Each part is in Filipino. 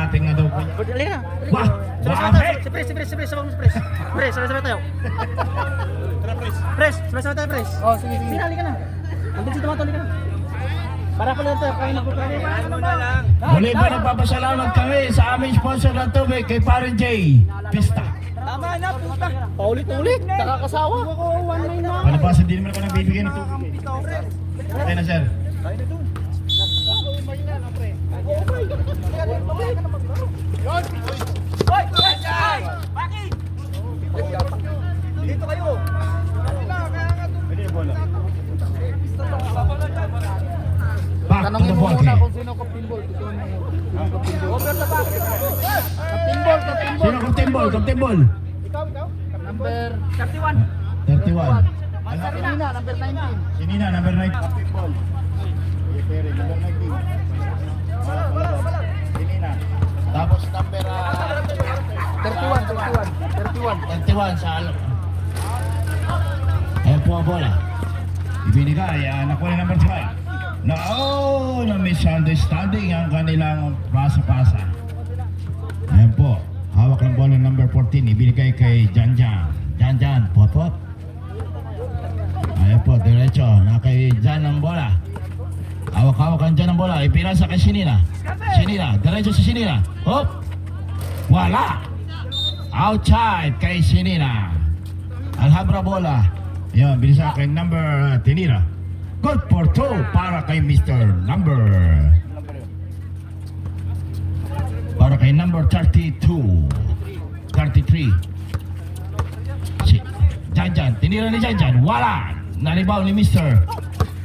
dating na daw po. Dali na. Wah! Wafik! Si Pres, sabay tayo. Pres, sabay tayo, Pres. Oh, sige. Sinali ka na. Andun si Tomato, ka na. Para pala tayo, kain na po kami. Muli pa nagpapasalamat kami sa aming sponsor ng tubig kay Parin J. Pista. Tama na, puta. Paulit-ulit. Nakakasawa. Palabasan din naman ako nagbibigay ng tubig. Okay na, sir. Dito kayo. Back to the ball game. Sino Captain Ball? Over the back. Sino Captain Ball? Captain Ball? Ikaw. Number 31. 31. Sinina, number 19. Sinina, number 19. Captain Ball. Pere, number 19. Sinina. Tapos number 31 sa alo. Ayan po ang bola. Ibinigay, nakuha ni number 12. Na misunderstanding ang kanilang pasa-pasa. Ayan po, hawak ng bola number 14. Ibinigay kay Janjan. Janjan, pot. Ayan po, diretso. Na kay Jan ang bola. Hawak-hawak ang Jan ang bola. Ipinasa kay Sinina. Sinina, diretso sa Sinina. Hop! Wala! Outside kay Sinina. Alhabra bola. Ayan, bilisa kay number Tinira. Good for 2 para kay Mr. Number. Para kay number 32. 33. Si Janjan. Tinira ni Janjan. Wala! Nalibaw ni Mr.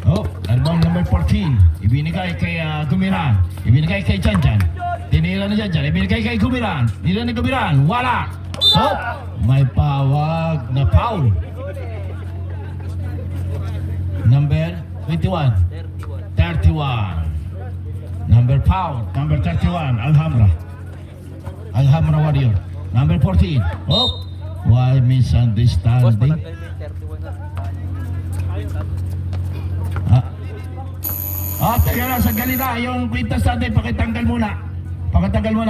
Oh, nalibaw ni number 14. Ibinigay kay Gumiran. Ibinigay kay Janjan. Tinira ni Janjan. Ibinigay kay Gumiran. Tinira ni Gumiran. Wala! Oh, may pawag na foul. Number 21. 31. Number foul. Number 31. Alhambra Warrior. Number 14. Oh, why misunderstanding? Teka lang, sandali na. Yung kwintas natin, pakitanggal muna.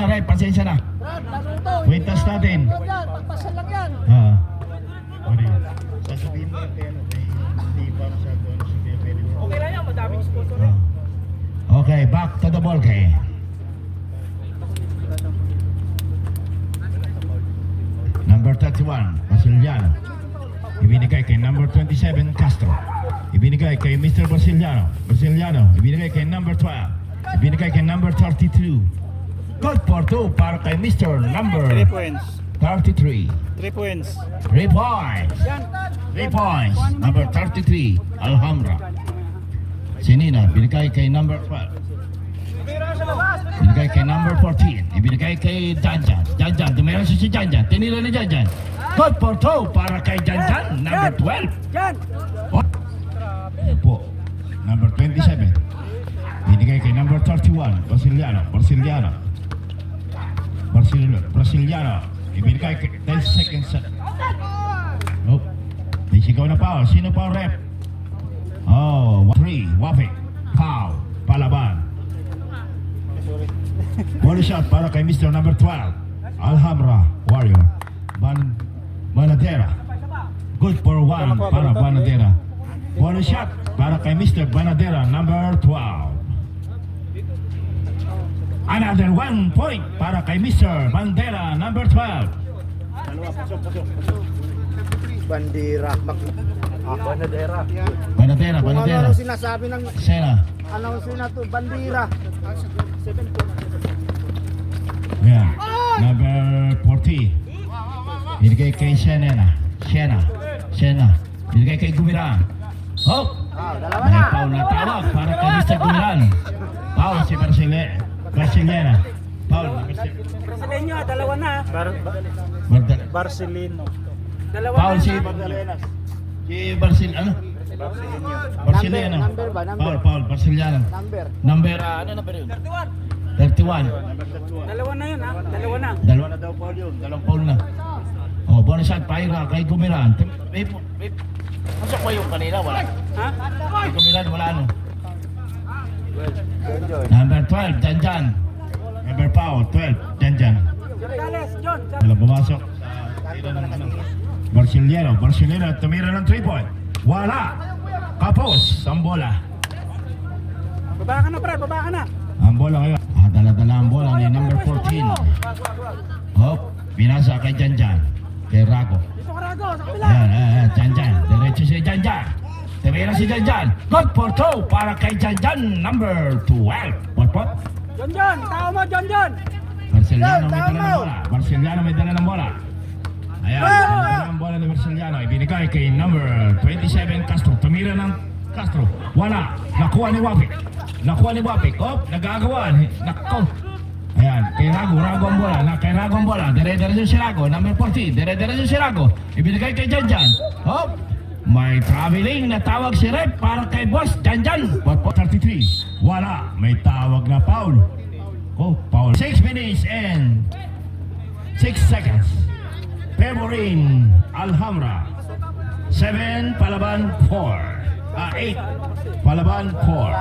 Rep. Pasensya na. Kwintas natin. Pagpasal lang yan. Sasabihin mo yung kaya hindi pa masyado si Pere. Okay lang yan, madaming sponsor. Okay, back to the ball game. Number 31, Basiliano. Ibinigay kay number 27, Castro. Ibinigay kay Mr. Basiliano. Ibinigay kay number 12. Ibinigay kay number 32. Good for 2 para kay Mr. Number 3 points. 33. 3 points. 3 points. 3 points. Number 33, Alhambra. Sinina, binigay kay number 12. Binigay kay number 14. Ibinigay kay Janjan. Tumira si Janjan. Tinira ni Janjan. Good for 2 para kay Janjan. Number 12. Jan! Ayan po. Number 27. Binigay kay number 31. Brasiliano. Ibinigay kay 10 seconds. Nope. May sigaw na foul. Sino pa ang rep? Oh, 3. Wafik. Foul. Palaban. Body shot para kay Mr. Number 12. Alhambra Warrior. Banadera. Good for 1 para Banadera. Body shot para kay Mr. Banadera, number 12. Another 1 point para kay Mr. Bandera, number 12. Bandera. Bandera. Banadera. Ano sinasabi ng Sena. announcer na to? Bandera. Yeah. Number 40. Binigay kay Shena. Binigay kay Gumiran. Oh! Dalawa May na. foul na tawag para kay Mr. Gumiran. Foul si Brasiliana. Foul. Brasileño, dalawa na. Barcelino. Dalawa Foul na. si Barciliano. Number ba? Number. Foul, Barciliano. Number. Number, ano number yun? 31. Dalawa na yun, ha? Dalawa na. Dalawa na daw foul yun. Dalawang foul na. Oh, bonus shot, Paira, kay Gumiran. Masa ko yung kanina, wala. Ha? Kay Gumiran, wala ano. Number 12, Janjan. Number foul, 12. Janjan. Wala pumasok. Tira ng ano. Barciliano tumira ng 3-point. Wala. Kapos ang bola. Baba ka na, pre. Baba ka na. Ang bola ngayon. Dala-dala ang bola ni number 14. Hop. Binasa kay Janjan. Kay Rago. Dito ka, Rago. Sa kabila. Ayan, Janjan. Diretso si Janjan. Tumira si Janjan. Good for 2 para kay Janjan. Number 12. Pot. John. Tao mo, John. Barciliano may dala ng bola. Barciliano may dala ng bola. Ayan, may dala ng bola ni Barciliano. Ibinigay kay number 27 Castro. Tumira ng Castro. Wala. Nakuha ni Wapik. Oh, nagagawa. Nako. Ayan, kay Rago ang bola. Kay Rago ang bola. Dire-diretso si Rago. Number 14. Dire-diretso si Rago. Ibinigay kay Janjan. Oh, may traveling na tawag si Rep para kay Boss Janjan. 33. Wala. May tawag na foul. Oh, foul. 6 minutes and 6 seconds. Favoring Alhambra. 7 palaban 4. 8 palaban 4.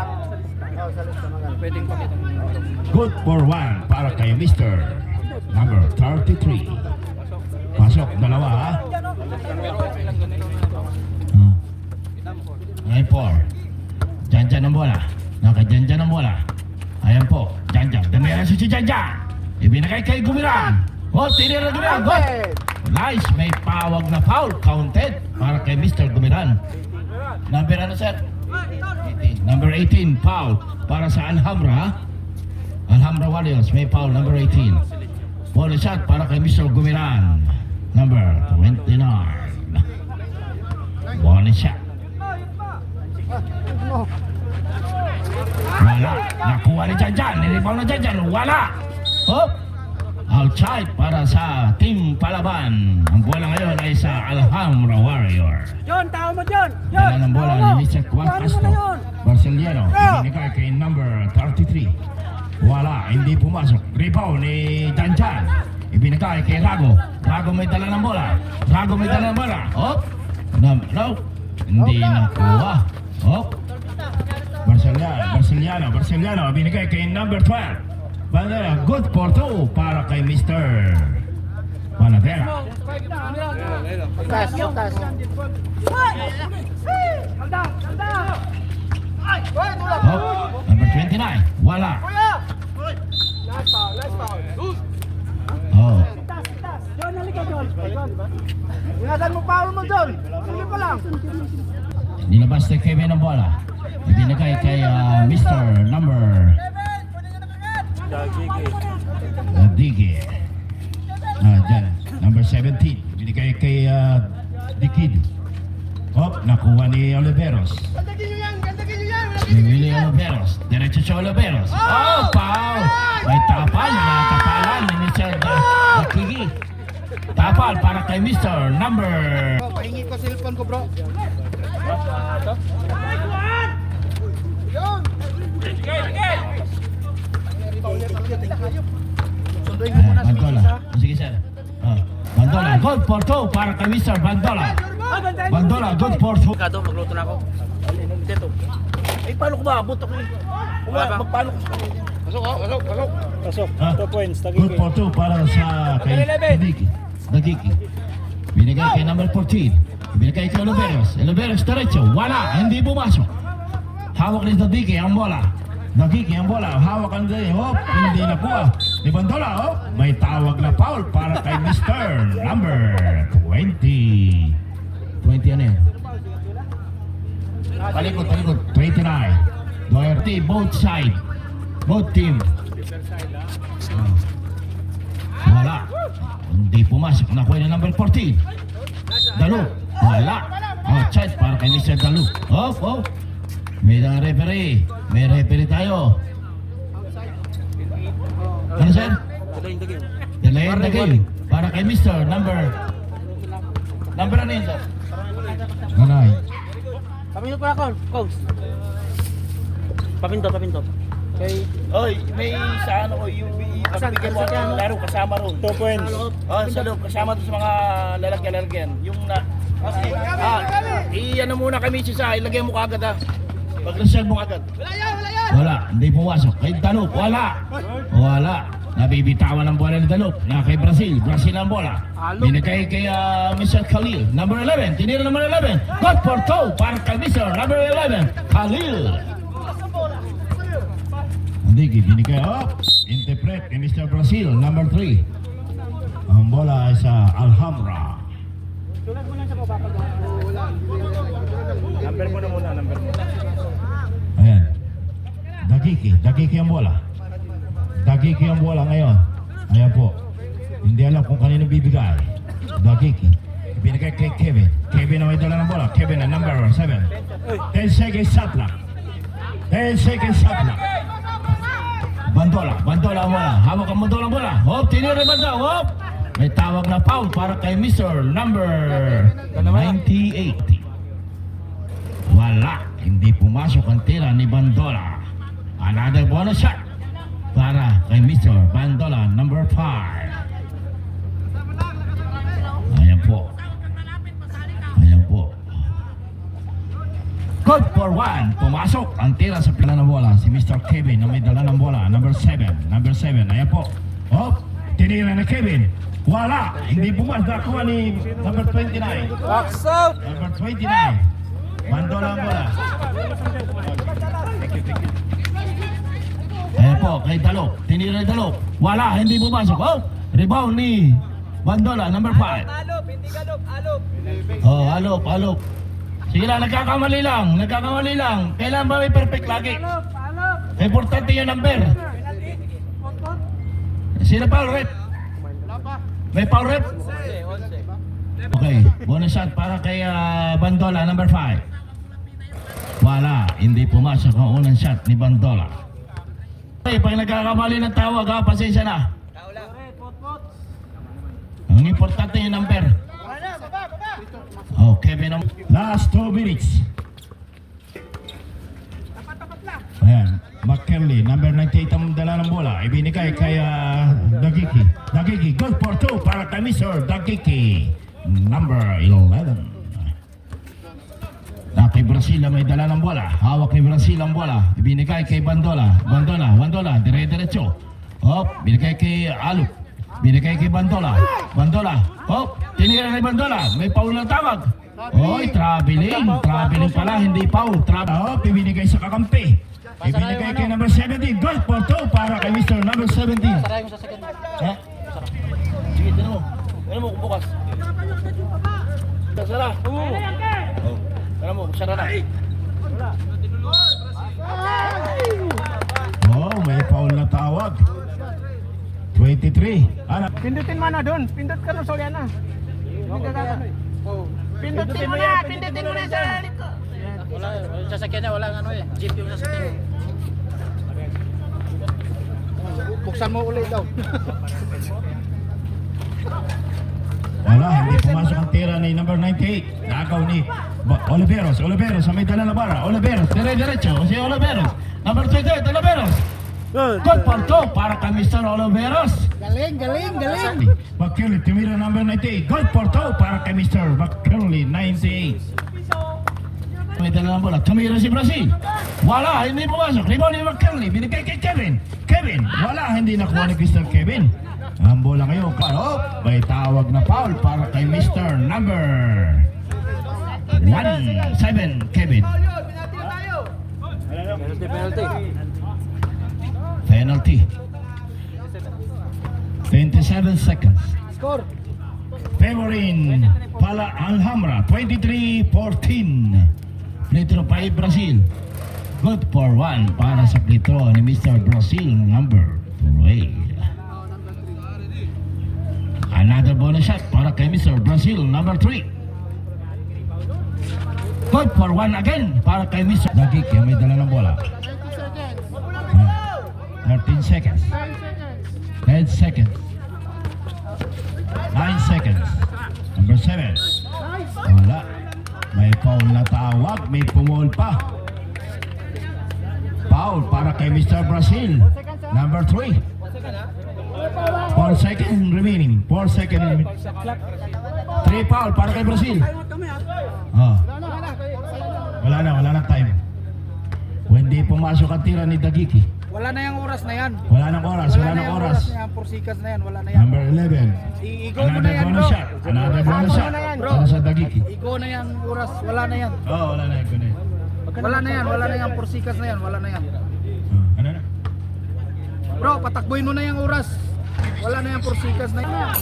Good for 1 para kay Mr. Number 33. Pasok, dalawa ha. Ayan po. Janjan ang bola. Naka-Janjan ang bola. Ayan po. Janjan. Damera si Janjan. Ibinagay kay Gumiran. Oh, tinira Gumiran. Good. Nice. May pawag na foul. Counted para kay Mr. Gumiran. Number ano, sir? 18. Number 18. Foul para sa Alhambra. Alhambra Warriors. May foul. Number 18. Ball shot para kay Mr. Gumiran. Number 29. Ball shot. Wala. Nakuha ni Janjan. Nilipaw na Janjan. Wala. Oh. Outside para sa Team Palaban. Ang bola ngayon ay sa Alhambra Warrior. John, tao mo, John. Dala ng bola ni Mr. Juan Castro. Barciliano. Ibinigay kay number 33. Wala. Hindi pumasok. Rebound ni Janjan. Ibinigay kay Rago. Rago may dala ng bola. Oh. No. Hindi nakuha. Oh. Barciliano. Binigay kay number 12. Bandera, good for 2 para kay Mr. Panadera. Tas. Oh, number 29. Wala. Oh. John, halika, John. Ingatan mo foul mo, John. Sige pa lang. Nilabas ni Kevin ang bola. Ibinigay kay Mr. Number Digi. Dyan. Number 17. Binigay kay Dikid. Oh, nakuha ni Oliveros. Ni Oliveros. Diretso sa Oliveros. Oh, foul! May tapal. Natapalan ni Mr. Dikigi. Tapal para kay Mr. Number... Pahingi ko cellphone ko, bro. Bandola. Sige, sir. Bandola. Good for 2 para kay Mr. Bandola. Good for 2. Kado, magluto na ako. Dito. Ay, paano ko ba? Abot ako eh. Magpaano ko? Pasok. 2 points. Good for 2 para sa kay Dagiki. Binigay kay number 14. Binigay kay Oliveros diretso. Wala. Hindi pumasok. Hawak ni Dagiki ang bola. Hawak ang day. Hop, hindi nakuha. Ni Bandola, oh. May tawag na foul para kay Mr. Number 20. 20 ano yan? Palikot. 29. Duarte, both side. Both team. Wala. Hindi pumasok. Nakuha na number 14. Dalu. Wala. Outside para kay Mr. Dalu. Oh. May referee. May referee tayo. Ano, sir? Dalayan the game. Para kay Mr. Number ano yun, sir? Nanay. Paminto pa ako, coach. Paminto. Okay. Oy, may sa ano ko UBE pagbigyan mo ang laro kasama ron. 2 points. Oh, sa loob kasama to sa mga lalagyan. Yung na ano muna kami sa ilagay mo kagad ah. Mag-reserve mo agad. Wala, hindi pumasok. Kay Dalop, wala. Wala. Nabibitawan ang bola ni Dalop. Na kay Brazil. Brazil ang bola. Binigay kay Mr. Khalil. Number 11. Tinira number 11. Got for two para kay Mr. Number 11. Khalil. Hindi, binigay. Oh, interpret kay Mr. Brazil. Number 3. Ang bola ay sa Alhambra. Number mo na muna, number mo. Ayan. Dagiki ang bola. Dagiki ang bola ngayon. Ayan po. Hindi alam kung kanino bibigay. Dagiki. Binigay kay Kevin. Kevin na may dala ng bola. Kevin na number 7. 10 seconds shot clock. 10 seconds shot clock. Bandola ang bola. Hawak ang bandola ang bola. Hop, tinira bandola. Hop. May tawag na foul para kay Mr. Number 98. Wala. Hindi pumasok ang tira ni Bandola. Another bonus shot para kay Mr. Bandola, number 5. Ayan po. Ayan po. Good for 1. Pumasok ang tira sa pila ng bola. Si Mr. Kevin na may dala ng bola. Number 7. Number 7. Ayan po. Oh, tinira na Kevin. Wala. Hindi pumasok. Nakuha ni number 29. Box out! Number 29. Bandola ang bola. Ayan po, kay Dalop. Tinira ni Dalop. Wala, hindi pumasok. Oh, rebound ni Bandola, number 5. Alop, hindi galop, alop. Oh, alop. Sige lang, nagkakamali lang. Kailan ba may perfect lagi? Importante yung number. Sino foul rep? May foul rep? Okay, bonus shot para kay Bandola, number 5. Wala, hindi pumasok ang unang shot ni Bandola. Okay, pag nagkakamali ng tawag, pasensya na. Ang importante yung number. Oh, Kevin, last 2 minutes. Ayan, McKinley, number 98 ang dala ng bola. Ibinigay kay Dagiki. Dagiki, good for 2 para kay Mr. Dagiki. Number 11. Kay Brazil may dala ng bola. Hawak ni Brazil ang bola. Ibinigay kay Bandola. Bandola, dire-diretso. Hop, binigay kay Alop. Binigay kay Bandola. Hop, tinira ni Bandola. May foul na tawag. Oy, traveling pala, hindi foul. Hop, ibinigay sa kakampi. Ibinigay kay number 17. Goal for 2 para kay Mr. Number 17. Saray mo sa second. Ha? Sige, tinan mo. Tinan mo kung bukas. Sara. Oo. Tinan mo, sara na. Oh, may foul na tawag. 23. Pindutin mo na doon. Pindut ka ng Soliana. Pindutin mo na sa likod. Wala, sasakyan niya, wala ano eh. Jeep yung sasakyan. Buksan mo ulit daw. Wala, hindi pumasok ang tira ni number 98. Nakaw ni Oliveros sa may dala na bara. Oliveros, dire-diretso. Si Oliveros. Number 28, Oliveros. Good for 2 para kay Mr. Oliveros. Galing. McKinley, tumira number 98. Good for 2 para kay Mr. McKinley, 98. May dala ng bola. Tumira si Brazil. Wala, hindi pumasok. Rebound ni McKinley. Binigay kay Kevin. Wala, hindi nakuha ni Mr. Kevin. Ang bola ngayon. Oh, may tawag na foul para kay Mr. Number 17, Kevin. Penalty. 27 seconds. Score. Favoring Pala Alhambra, 23-14. Play-throw pa Brazil. Good for 1 para sa play-throw ni Mr. Brazil, number 3. Another bonus shot para kay Mr. Brazil, number 3. Good for 1 again para kay Mr. Dagiki, may dala ng bola. 13 seconds. 10 seconds. 9 seconds. Number 7. Wala. May foul na tawag. May pumul pa. Foul para kay Mr. Brazil. Number 3. 4 seconds remaining. 4 seconds remaining. 3 foul para kay Brazil. Oh. Wala na time. pumasok ang tira ni Dagiki. Wala na yung oras na yan. Wala nang oras, wala na nang yung oras. na yan. Porsikas na yan. Wala na yan. Number 11. I-go mo na Another yan, bonus bro. shot. Another bonus Go shot. na yan, bro. Para sa Dagiki. I-go na yung oras. Wala na yan. Oo, wala na yun. Wala na yan. Wala na yan. Porsikas na yan. Wala na yan. Ano na? Bro, patakboy mo na yung oras. Wala na yung porsikas na yan.